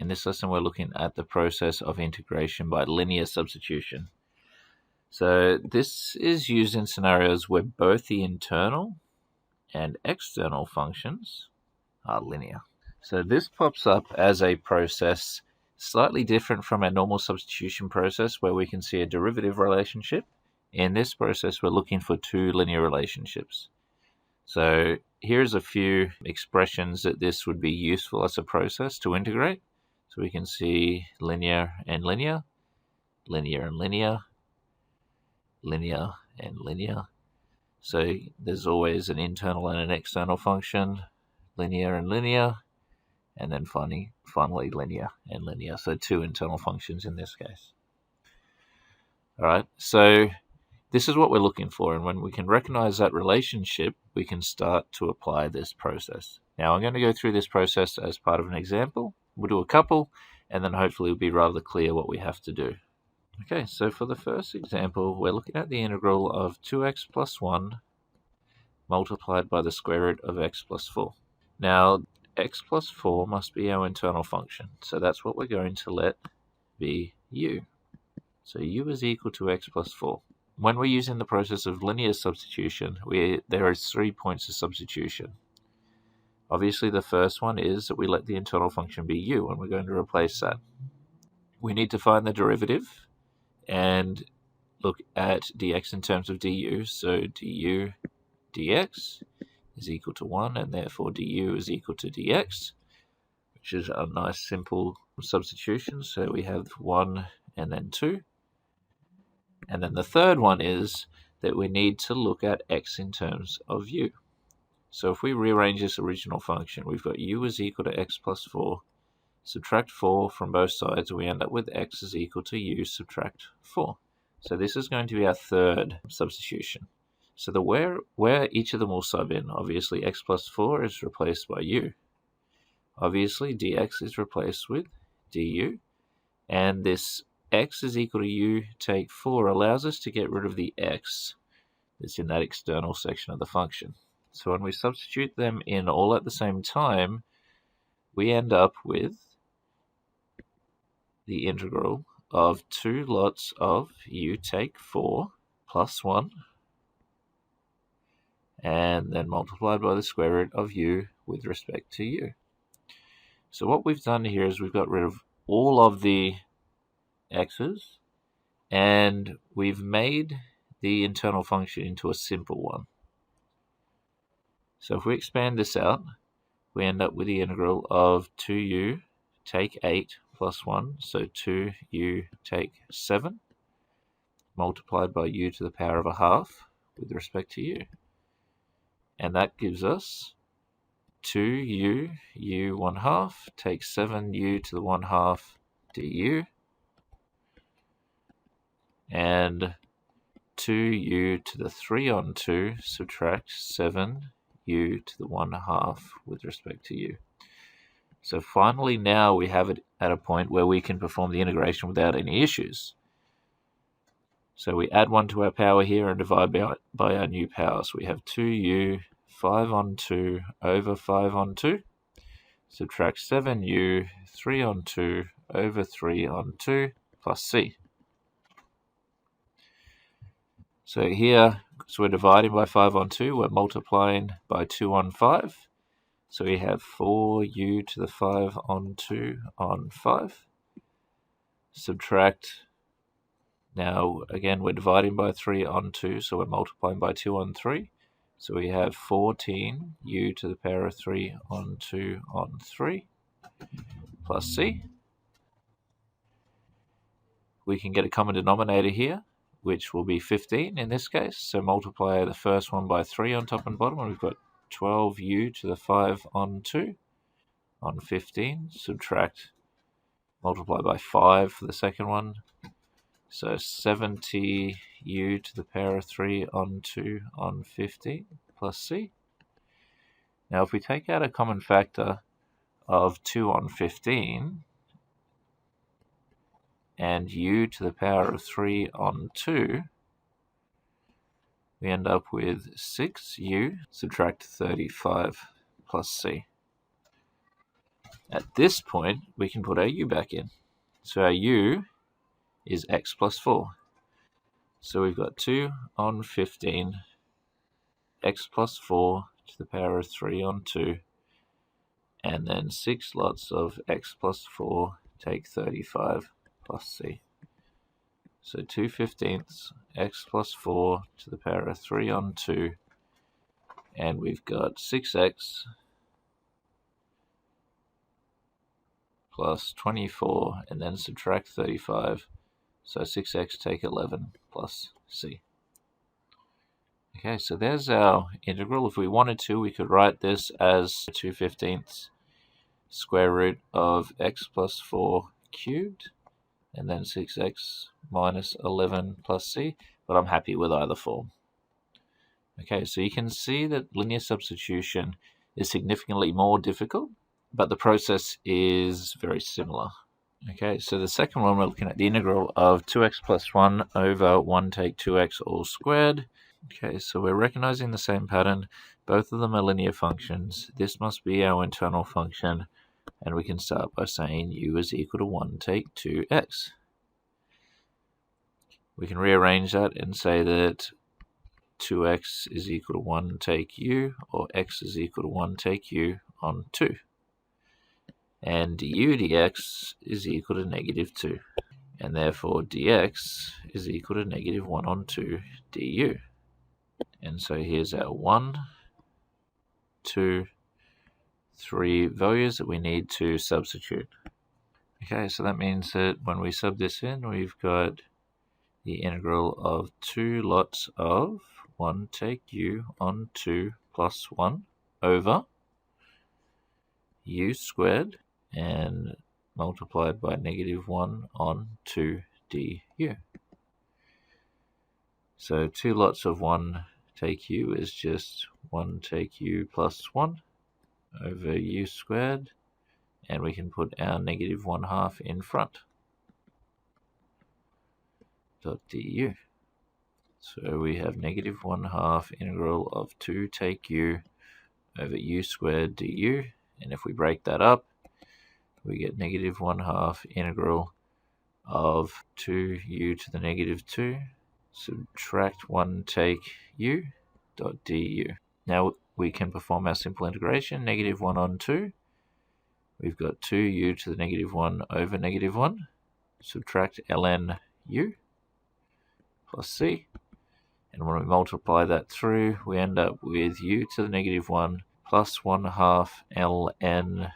In this lesson, we're looking at the process of integration by linear substitution. So this is used in scenarios where both the internal and external functions are linear. So this pops up as a process slightly different from our normal substitution process where we can see a derivative relationship. In this process, we're looking for two linear relationships. So here's a few expressions that this would be useful as a process to integrate. So we can see linear and linear, linear and linear, linear and linear. So there's always an internal and an external function, linear and linear, and then finally linear and linear. So two internal functions in this case. All right, so this is what we're looking for, and when we can recognize that relationship, we can start to apply this process. Now I'm going to go through this process as part of an example. We'll do a couple, and then hopefully it'll be rather clear what we have to do. Okay, so for the first example, we're looking at the integral of 2x plus 1 multiplied by the square root of x plus 4. Now, x plus 4 must be our internal function, so that's what we're going to let be u. So u is equal to x plus 4. When we're using the process of linear substitution, there are 3 points of substitution. Obviously, the first one is that we let the internal function be u, and we're going to replace that. We need to find the derivative and look at dx in terms of du. So du dx is equal to 1, and therefore du is equal to dx, which is a nice simple substitution. So we have 1 and then 2. And then the third one is that we need to look at x in terms of u. So if we rearrange this original function, we've got u is equal to x plus 4. Subtract 4 from both sides, we end up with x is equal to u subtract 4. So this is going to be our third substitution. So where each of them will sub in, obviously x plus 4 is replaced by u. Obviously dx is replaced with du. And this x is equal to u take 4 allows us to get rid of the x that's in that external section of the function. So when we substitute them in all at the same time, we end up with the integral of 2 lots of u take 4 plus 1, and then multiplied by the square root of u with respect to u. So what we've done here is we've got rid of all of the x's, and we've made the internal function into a simple one. So if we expand this out, we end up with the integral of 2u take 8 plus 1, so 2u take 7, multiplied by u to the power of a half with respect to u. And that gives us 2u, u 1/2, take 7u to the 1/2 du, and 2u to the 3/2 subtract 7u to the 1/2 with respect to u. So finally now we have it at a point where we can perform the integration without any issues. So we add 1 to our power here and divide by our new power. So we have 2u 5/2 over 5/2, subtract 7u 3/2 over 3/2 plus c. So here, so we're dividing by 5/2, we're multiplying by 2/5. So we have 4u to the 5/2 on 5. Subtract, now again we're dividing by 3/2, so we're multiplying by 2/3. So we have 14u to the power of 3/2 on 3 plus c. We can get a common denominator here, which will be 15 in this case. So multiply the first one by 3 on top and bottom, and we've got 12u to the 5/2 on 15. Subtract, multiply by 5 for the second one. So 70u to the power of 3/2 on 15 plus c. Now if we take out a common factor of 2 on 15, and u to the power of 3/2, we end up with 6u subtract 35 plus c. At this point, we can put our u back in. So our u is x plus 4. So we've got 2 on 15, x plus 4 to the power of 3 on 2, and then 6 lots of x plus 4 take 35 plus c. So 2/15 x plus 4 to the power of 3 on 2, and we've got 6x plus 24, and then subtract 35. So 6x take 11 plus c. Okay, so there's our integral. If we wanted to, we could write this as 2/15 square root of x plus 4 cubed, and then 6x minus 11 plus c, but I'm happy with either form. Okay, so you can see that linear substitution is significantly more difficult, but the process is very similar. Okay, so the second one, we're looking at the integral of 2x plus 1 over 1 take 2x all squared. Okay, so we're recognizing the same pattern. Both of them are linear functions. This must be our internal function, and we can start by saying u is equal to 1 take 2x. We can rearrange that and say that 2x is equal to 1 take u, or x is equal to 1 take u on 2. And du dx is equal to negative 2. And therefore dx is equal to negative 1 on 2 du. And so here's our 1, 2, 3 values that we need to substitute. Okay, so that means that when we sub this in, we've got the integral of 2 lots of 1 take u on 2 plus 1 over u squared and multiplied by negative 1 on 2 du. So 2 lots of 1 take u is just 1 take u plus 1 over u squared, and we can put our negative 1/2 in front, dot du. So we have negative 1/2 integral of 2 take u over u squared du, and if we break that up, we get negative 1/2 integral of 2u to the negative 2, subtract 1 take u, dot du. Now we can perform our simple integration, negative 1 on 2. We've got 2u to the negative 1 over negative 1, subtract ln u plus c. And when we multiply that through, we end up with u to the negative 1 plus 1/2 ln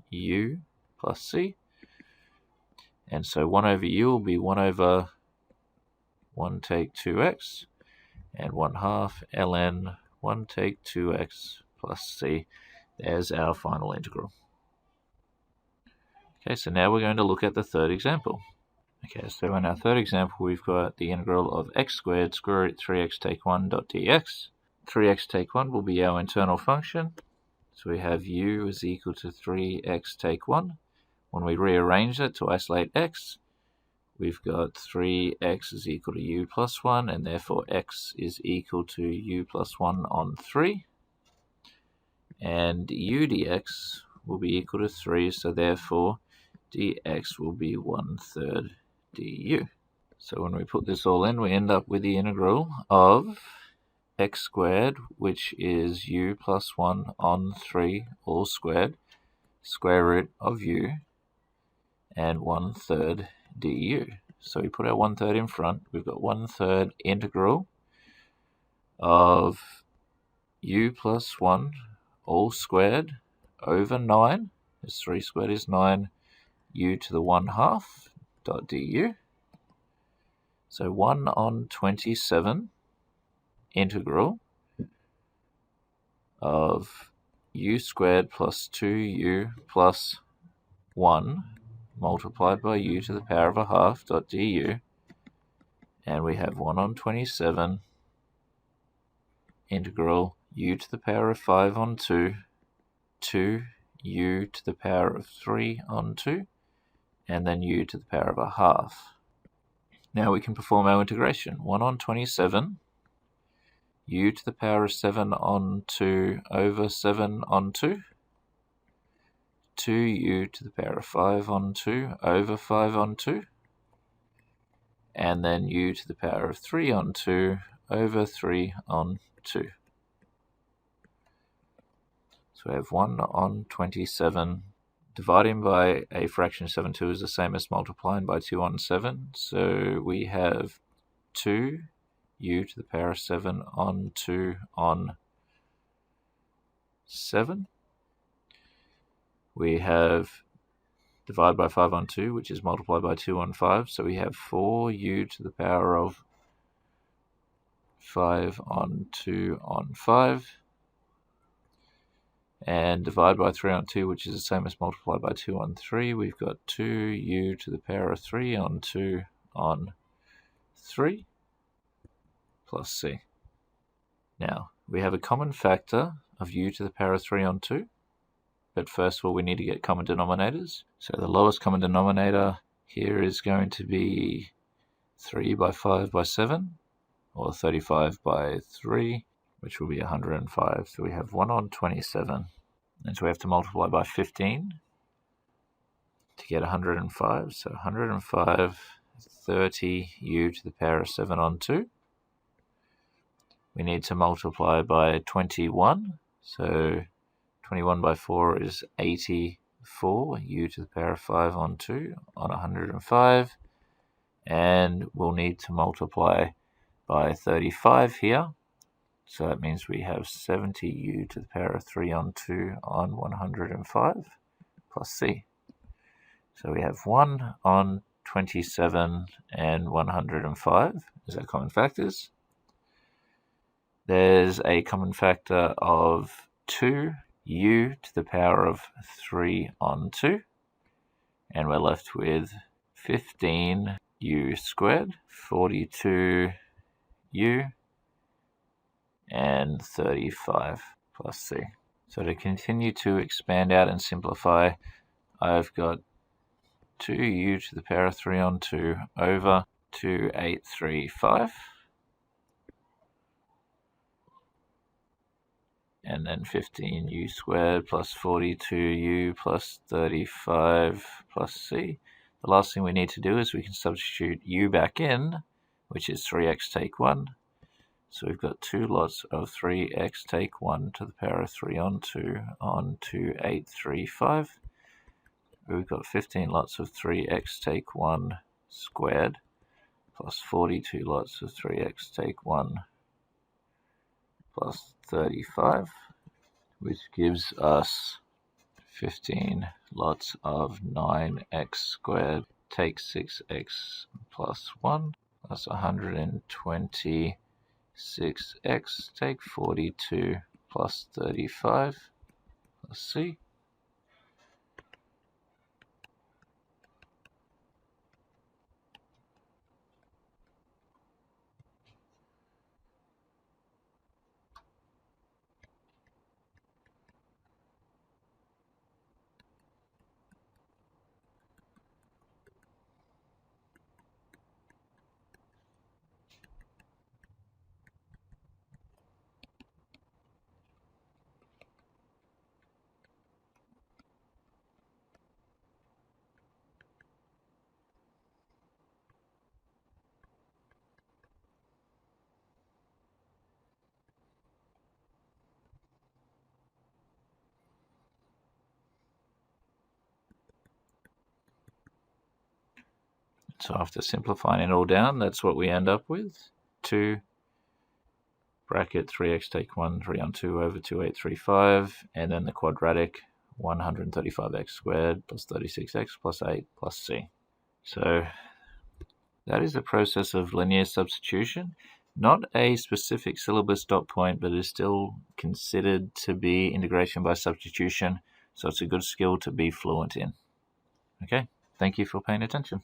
u plus c. And so 1 over u will be 1 over 1 take 2x, and 1/2 ln 1 take 2x plus c. There's our final integral. Okay, so now we're going to look at the third example. Okay, so in our third example, we've got the integral of x squared square root 3x take 1 dot dx. 3x take 1 will be our internal function. So we have u is equal to 3x take 1. When we rearrange it to isolate x, we've got 3x is equal to u plus 1, and therefore x is equal to u plus 1 on 3. And u dx will be equal to 3, so therefore dx will be 1/3 du. So when we put this all in, we end up with the integral of x squared, which is u plus 1 on 3 all squared, square root of u, and 1/3 du. So we put our 1/3 in front. We've got 1/3 integral of u plus 1 all squared over 9, as 3 squared is 9, u to the 1/2 dot du. So 1 on 27 integral of u squared plus 2u plus 1 multiplied by u to the power of 1/2 dot du, and we have 1 on 27 integral u to the power of 5 on 2, 2u to the power of 3 on 2, and then u to the power of 1/2. Now we can perform our integration. 1 on 27, u to the power of 7 on 2 over 7 on 2, 2u to the power of 5 on 2 over 5 on 2, and then u to the power of 3 on 2 over 3 on 2. So we have 1 on 27. Dividing by a fraction 7/2 is the same as multiplying by 2 on 7. So we have 2u to the power of 7 on 2 on 7. We have divide by 5 on 2, which is multiplied by 2 on 5. So we have 4u to the power of 5 on 2 on 5. And divide by 3 on 2, which is the same as multiplied by 2 on 3. We've got 2u to the power of 3 on 2 on 3 plus c. Now, we have a common factor of u to the power of 3 on 2. But first of all, we need to get common denominators. So the lowest common denominator here is going to be 3 by 5 by 7, or 35 by 3, which will be 105. So we have 1 on 27. And so we have to multiply by 15 to get 105. So 105, 30u to the power of 7 on 2. We need to multiply by 21. So 21 by 4 is 84, u to the power of 5 on 2 on 105. And we'll need to multiply by 35 here. So that means we have 70u to the power of 3 on 2 on 105 plus c. So we have 1 on 27 and 105 as our common factors. There's a common factor of 2u to the power of 3 on 2. And we're left with 15u squared, 42u, and 35 plus c. So to continue to expand out and simplify, I've got 2u to the power of 3 on 2 over 2835. And then 15u squared plus 42u plus 35 plus c. The last thing we need to do is we can substitute u back in, which is 3x take 1. So we've got 2 lots of 3x take 1 to the power of 3 on 2 on 2835. We've got 15 lots of 3x take 1 squared plus 42 lots of 3x take 1 plus 35, which gives us 15 lots of 9x squared take 6x plus 1 plus 126x take 42 plus 35 plus c. So after simplifying it all down, that's what we end up with. 2 bracket 3x take 1, 3 on 2 over 2835, and then the quadratic 135x squared plus 36x plus 8 plus c. So that is the process of linear substitution. Not a specific syllabus dot point, but is still considered to be integration by substitution. So it's a good skill to be fluent in. Okay, thank you for paying attention.